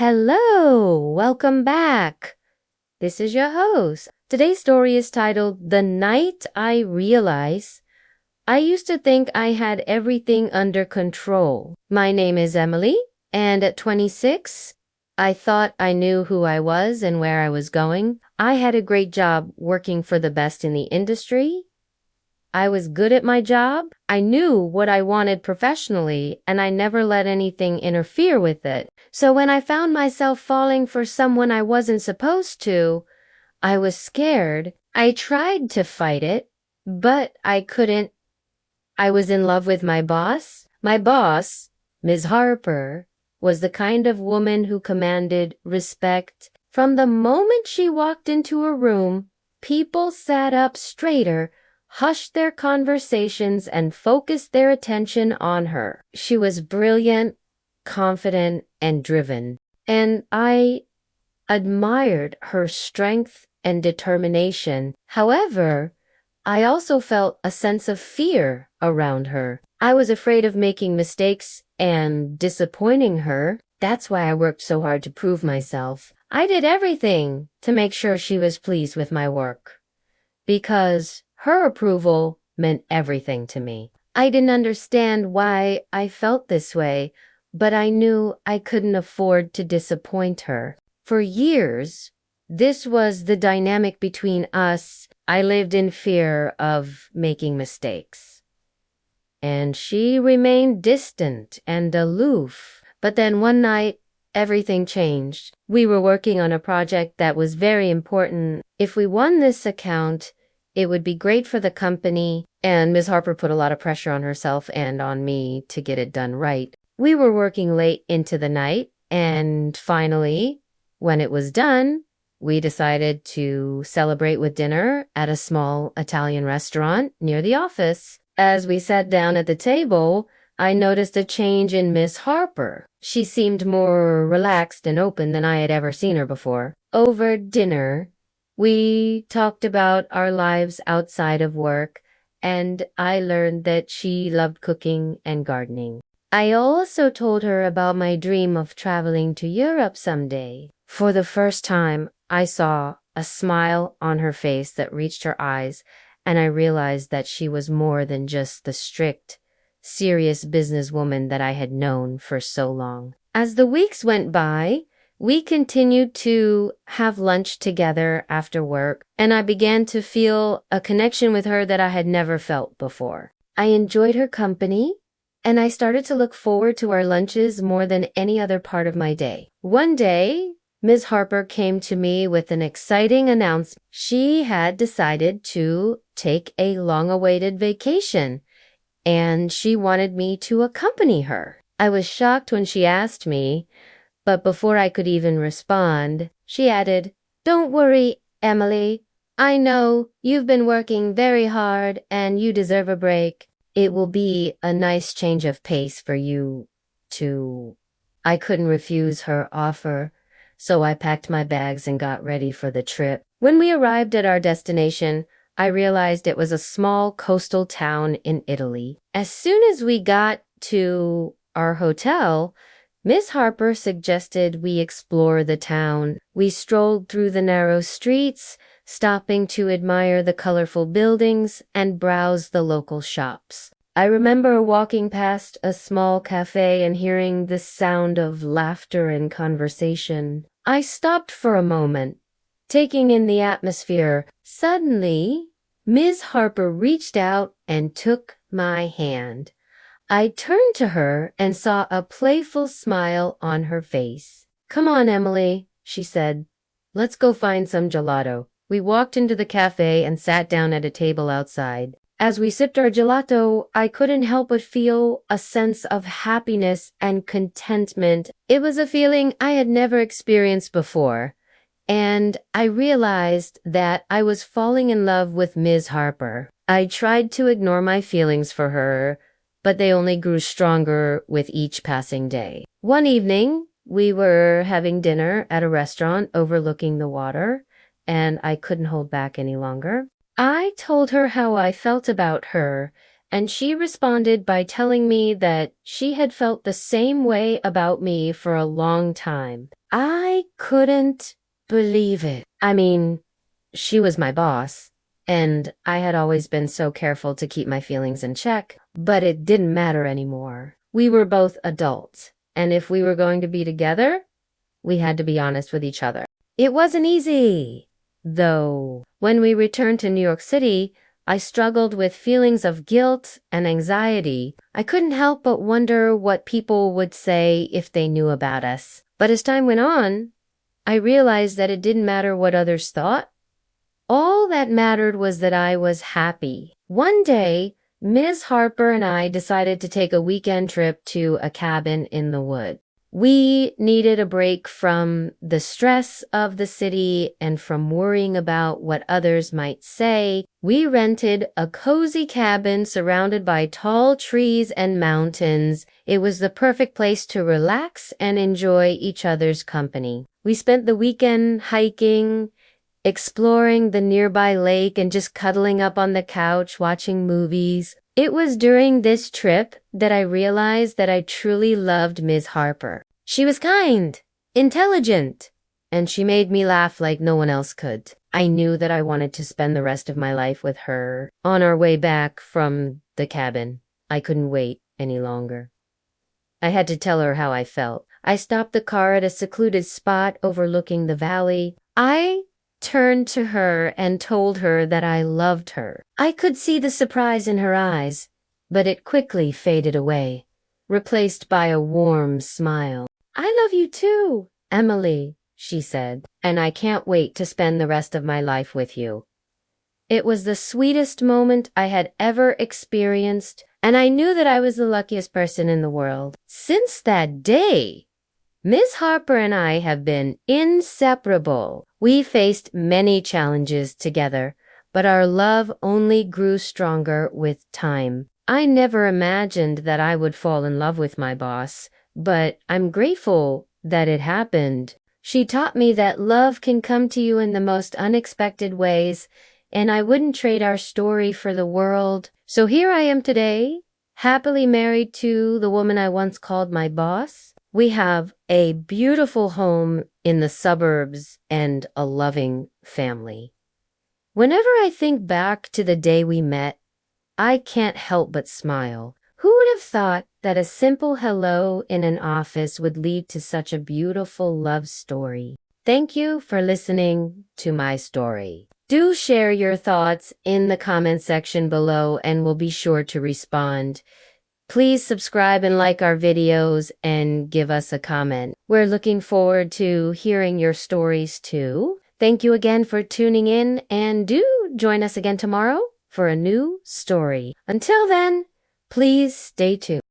Hello, welcome back. This is your host. Today's story is titled The Night I Realized I Used to Think I Had Everything Under Control. My name is Emily, and at 26, I thought I knew who I was and where I was going. I had a great job working for the best in the industry. I was good at my job. I knew what I wanted professionally, and I never let anything interfere with it. So when I found myself falling for someone I wasn't supposed to, I was scared. I tried to fight it, but I couldn't. I was in love with my boss. My boss, Ms. Harper, was the kind of woman who commanded respect. From the moment she walked into a room, people sat up straighter, hushed their conversations, and focused their attention on her. She was brilliant, confident, and driven, and I admired her strength and determination. However, I also felt a sense of fear around her. I was afraid of making mistakes and disappointing her. That's why I worked so hard to prove myself. I did everything to make sure she was pleased with my work, because her approval meant everything to me. I didn't understand why I felt this way, but I knew I couldn't afford to disappoint her. For years, this was the dynamic between us. I lived in fear of making mistakes, and she remained distant and aloof. But then one night, everything changed. We were working on a project that was very important. If we won this account, it would be great for the company, and Ms. Harper put a lot of pressure on herself and on me to get it done right. We were working late into the night, and finally, when it was done, we decided to celebrate with dinner at a small Italian restaurant near the office. As we sat down at the table, I noticed a change in Miss Harper. She seemed more relaxed and open than I had ever seen her before. Over dinner, we talked about our lives outside of work, and I learned that she loved cooking and gardening. I also told her about my dream of traveling to Europe someday. For the first time, I saw a smile on her face that reached her eyes, and I realized that she was more than just the strict, serious businesswoman that I had known for so long. As the weeks went by, we continued to have lunch together after work, and I began to feel a connection with her that I had never felt before. I enjoyed her company, and I started to look forward to our lunches more than any other part of my day. One day, Ms. Harper came to me with an exciting announcement. She had decided to take a long-awaited vacation, and she wanted me to accompany her. I was shocked when she asked me, but before I could even respond, she added, "Don't worry, Emily. I know you've been working very hard and you deserve a break. It will be a nice change of pace for you to..." I couldn't refuse her offer, so I packed my bags and got ready for the trip. When we arrived at our destination, I realized it was a small coastal town in Italy. As soon as we got to our hotel, Miss Harper suggested we explore the town. We strolled through the narrow streets, stopping to admire the colorful buildings and browse the local shops. I remember walking past a small cafe and hearing the sound of laughter and conversation. I stopped for a moment, taking in the atmosphere. Suddenly, Ms. Harper reached out and took my hand. I turned to her and saw a playful smile on her face. "Come on, Emily," she said. "Let's go find some gelato." We walked into the cafe and sat down at a table outside. As we sipped our gelato, I couldn't help but feel a sense of happiness and contentment. It was a feeling I had never experienced before, and I realized that I was falling in love with Ms. Harper. I tried to ignore my feelings for her, but they only grew stronger with each passing day. One evening, we were having dinner at a restaurant overlooking the water, and I couldn't hold back any longer. I told her how I felt about her and she responded by telling me that she had felt the same way about me for a long time. I couldn't believe it. I mean, she was my boss, and I had always been so careful to keep my feelings in check, but it didn't matter anymore. We were both adults, and if we were going to be together, we had to be honest with each other. It wasn't easy, though. When we returned to New York City, I struggled with feelings of guilt and anxiety. I couldn't help but wonder what people would say if they knew about us. But as time went on, I realized that it didn't matter what others thought. All that mattered was that I was happy. One day, Ms. Harper and I decided to take a weekend trip to a cabin in the woods. We needed a break from the stress of the city and from worrying about what others might say. We rented a cozy cabin surrounded by tall trees and mountains. It was the perfect place to relax and enjoy each other's company. We spent the weekend hiking, exploring the nearby lake, and just cuddling up on the couch watching movies. It was during this trip that I realized that I truly loved Ms. Harper. She was kind, intelligent, and she made me laugh like no one else could. I knew that I wanted to spend the rest of my life with her. On our way back from the cabin, I couldn't wait any longer. I had to tell her how I felt. I stopped the car at a secluded spot overlooking the valley. I turned to her and told her that I loved her. I could see the surprise in her eyes, but it quickly faded away, replaced by a warm smile. "I love you too, Emily," she said, "and I can't wait to spend the rest of my life with you." It was the sweetest moment I had ever experienced, and I knew that I was the luckiest person in the world. Since that day, Ms. Harper and I have been inseparable. We faced many challenges together, but our love only grew stronger with time. I never imagined that I would fall in love with my boss, but I'm grateful that it happened. She taught me that love can come to you in the most unexpected ways, and I wouldn't trade our story for the world. So here I am today, happily married to the woman I once called my boss. We have a beautiful home in the suburbs and a loving family. Whenever I think back to the day we met, I can't help but smile. Who would have thought that a simple hello in an office would lead to such a beautiful love story? Thank you for listening to my story. Do share your thoughts in the comment section below and we'll be sure to respond. Please subscribe and like our videos and give us a comment. We're looking forward to hearing your stories too. Thank you again for tuning in, and do join us again tomorrow for a new story. Until then, please stay tuned.